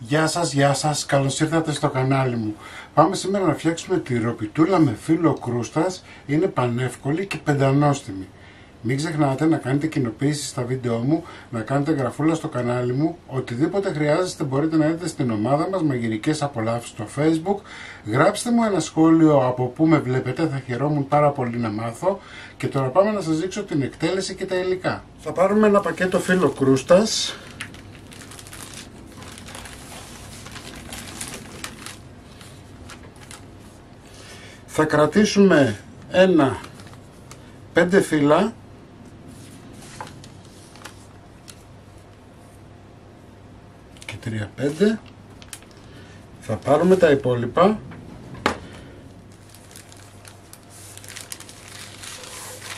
Γεια σας, καλώς ήρθατε στο κανάλι μου. Πάμε σήμερα να φτιάξουμε τη ροπιτούλα με φύλλο κρούστας. Είναι πανεύκολη και πεντανόστιμη. Μην ξεχνάτε να κάνετε κοινοποίηση στα βίντεο μου, να κάνετε γραφούλα στο κανάλι μου. Οτιδήποτε χρειάζεστε μπορείτε να δείτε στην ομάδα μας Μαγειρικές Απολαύσεις στο Facebook. Γράψτε μου ένα σχόλιο από πού με βλέπετε, θα χαιρόμουν πάρα πολύ να μάθω. Και τώρα πάμε να σας δείξω την εκτέλεση και τα υλικά. Θα πάρουμε ένα πακέτο φύλλο κρούστας. Θα κρατήσουμε 5 φύλλα και 3-5. Θα πάρουμε τα υπόλοιπα.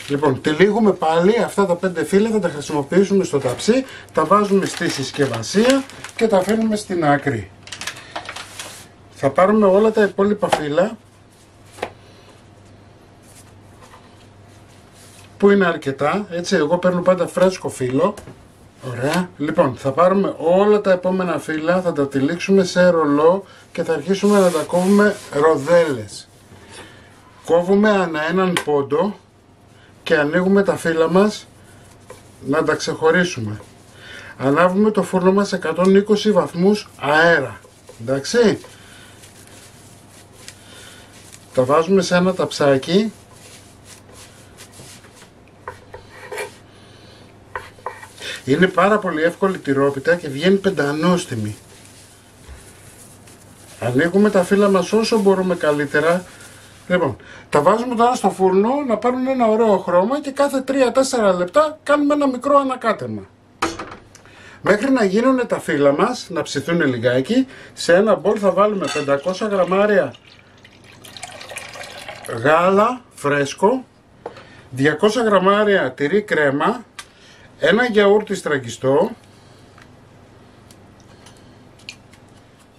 Λοιπόν, τυλίγουμε πάλι αυτά τα 5 φύλλα, θα τα χρησιμοποιήσουμε στο ταψί, τα βάζουμε στη συσκευασία και τα αφήνουμε στην άκρη. Θα πάρουμε όλα τα υπόλοιπα φύλλα, που είναι αρκετά, έτσι εγώ παίρνω πάντα φρέσκο φύλλο. Ωραία. Λοιπόν, θα πάρουμε όλα τα επόμενα φύλλα, θα τα τυλίξουμε σε ρολό και θα αρχίσουμε να τα κόβουμε ροδέλες. Κόβουμε ανά έναν πόντο και ανοίγουμε τα φύλλα μας να τα ξεχωρίσουμε. Ανάβουμε το φούρνο μας σε 120 βαθμούς αέρα. Εντάξει. Τα βάζουμε σε ένα ταψάκι. Είναι πάρα πολύ εύκολη τυρόπιτα και βγαίνει πεντανόστιμη. Ανοίγουμε τα φύλλα μας όσο μπορούμε καλύτερα. Λοιπόν, τα βάζουμε τώρα στο φούρνο να πάρουν ένα ωραίο χρώμα και κάθε 3-4 λεπτά κάνουμε ένα μικρό ανακάτεμα. Μέχρι να γίνουν τα φύλλα μας, να ψηθούν λιγάκι, σε ένα μπολ θα βάλουμε 500 γραμμάρια γάλα φρέσκο, 200 γραμμάρια τυρί κρέμα, ένα γιαούρτι στραγγιστό.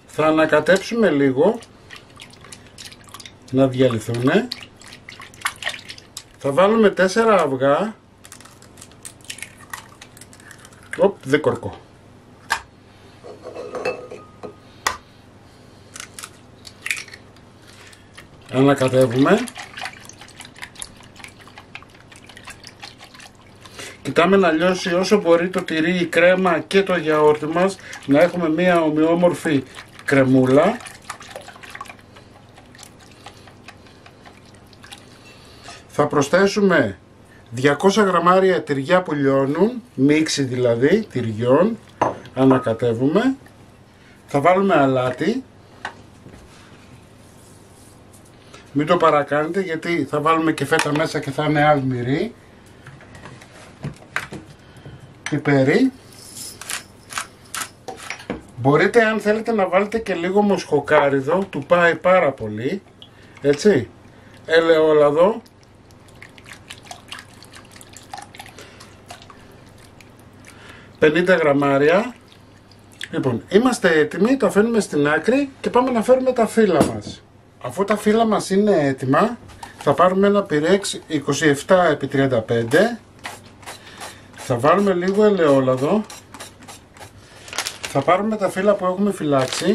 Θα ανακατέψουμε λίγο να διαλυθούν. Θα βάλουμε 4 αυγά. Δεν κορκώ. Ανακατεύουμε. Κοιτάμε να λιώσει όσο μπορεί το τυρί, η κρέμα και το γιαούρτι μας, να έχουμε μία ομοιόμορφη κρεμούλα. Θα προσθέσουμε 200 γραμμάρια τυριά που λιώνουν, μίξη δηλαδή τυριών, ανακατεύουμε. Θα βάλουμε αλάτι. Μην το παρακάνετε γιατί θα βάλουμε και φέτα μέσα και θα είναι αλμυρή. Πιπέρι. Μπορείτε αν θέλετε να βάλετε και λίγο μοσχοκάριδο, του πάει πάρα πολύ, έτσι. Ελαιόλαδο. $50 γραμμάρια. Λοιπόν, είμαστε έτοιμοι, τα αφήνουμε στην άκρη και πάμε να φέρουμε τα φύλλα μας. Αφού τα φύλλα μας είναι έτοιμα, θα πάρουμε ένα πυρέξ 27x35. Θα βάλουμε λίγο ελαιόλαδο. Θα πάρουμε τα φύλλα που έχουμε φυλάξει.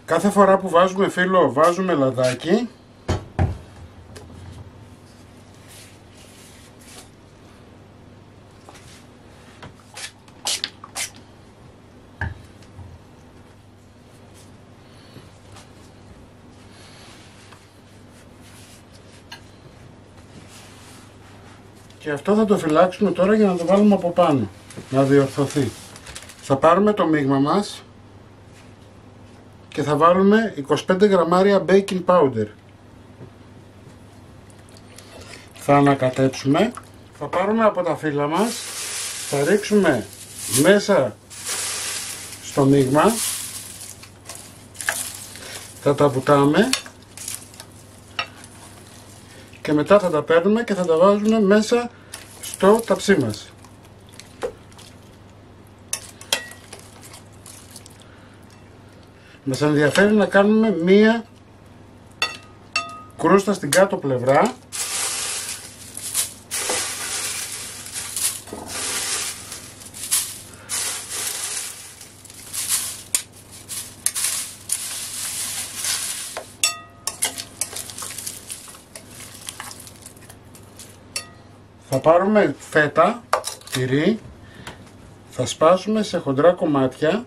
Κάθε φορά που βάζουμε φύλλο βάζουμε λαδάκι. Και αυτό θα το φυλάξουμε τώρα για να το βάλουμε από πάνω, να διορθωθεί. Θα πάρουμε το μείγμα μας και θα βάλουμε 25 γραμμάρια baking powder. Θα ανακατέψουμε, θα πάρουμε από τα φύλλα μας, θα ρίξουμε μέσα στο μείγμα, θα τα βουτάμε και μετά θα τα παίρνουμε και θα τα βάζουμε μέσα στο ταψί μας. Μας ενδιαφέρει να κάνουμε μία κρούστα στην κάτω πλευρά Θα πάρουμε φέτα, τυρί, θα σπάσουμε σε χοντρά κομμάτια.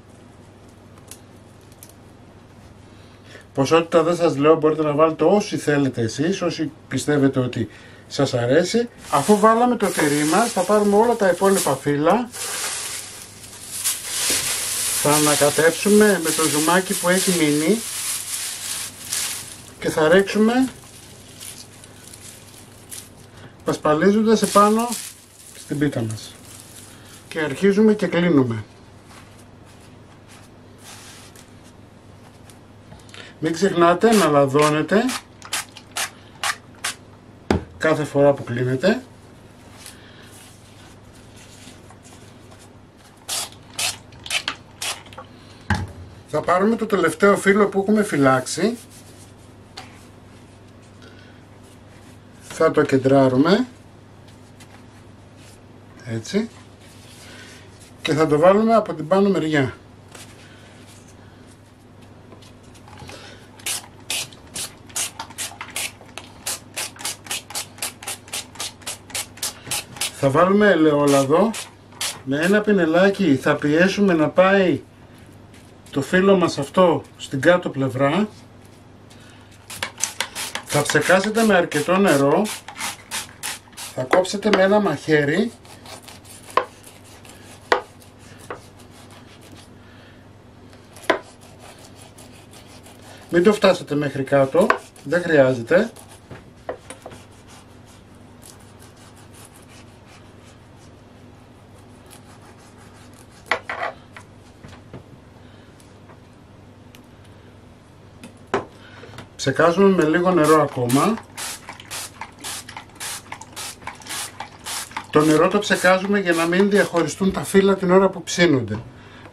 Ποσότητα δεν σας λέω, μπορείτε να βάλετε όσοι θέλετε εσείς, όσοι πιστεύετε ότι σας αρέσει. Αφού βάλαμε το τυρί μας, θα πάρουμε όλα τα υπόλοιπα φύλλα. Θα ανακατέψουμε με το ζουμάκι που έχει μείνει και θα ρίξουμε πασπαλίζοντας επάνω στην πίτα μας. Και αρχίζουμε και κλείνουμε. Μην ξεχνάτε να λαδώνετε κάθε φορά που κλείνετε. Θα πάρουμε το τελευταίο φύλλο που έχουμε φυλάξει. Θα το κεντράρουμε. Έτσι. Και θα το βάλουμε από την πάνω μεριά. Θα βάλουμε ελαιόλαδο. Με ένα πινελάκι θα πιέσουμε να πάει το φύλλο μας αυτό στην κάτω πλευρά. Θα ψεκάσετε με αρκετό νερό. Θα κόψετε με ένα μαχαίρι. Μην το φτάσετε μέχρι κάτω, δεν χρειάζεται. Ψεκάζουμε με λίγο νερό ακόμα. Το νερό το ψεκάζουμε για να μην διαχωριστούν τα φύλλα την ώρα που ψήνονται.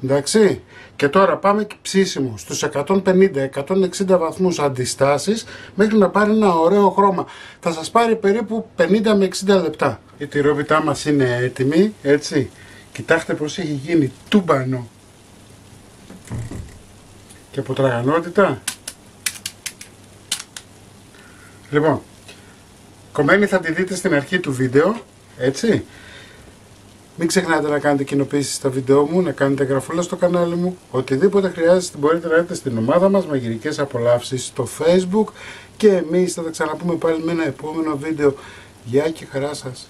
Εντάξει. Και τώρα πάμε και ψήσιμο στους 150-160 βαθμούς αντιστάσεις μέχρι να πάρει ένα ωραίο χρώμα. Θα σας πάρει περίπου 50 με 60 λεπτά. Η τυρόπιτά μας είναι έτοιμη, έτσι. Κοιτάξτε πως έχει γίνει τούμπανο. Και από τραγανότητα. Λοιπόν, κομμένη θα τη δείτε στην αρχή του βίντεο, έτσι. Μην ξεχνάτε να κάνετε κοινοποίησεις στα βίντεο μου, να κάνετε εγγραφούλα στο κανάλι μου. Οτιδήποτε χρειάζεται μπορείτε να έρθετε στην ομάδα μας, μαγειρικές απολαύσεις στο Facebook. Και εμείς θα τα ξαναπούμε πάλι με ένα επόμενο βίντεο. Γεια και χαρά σας.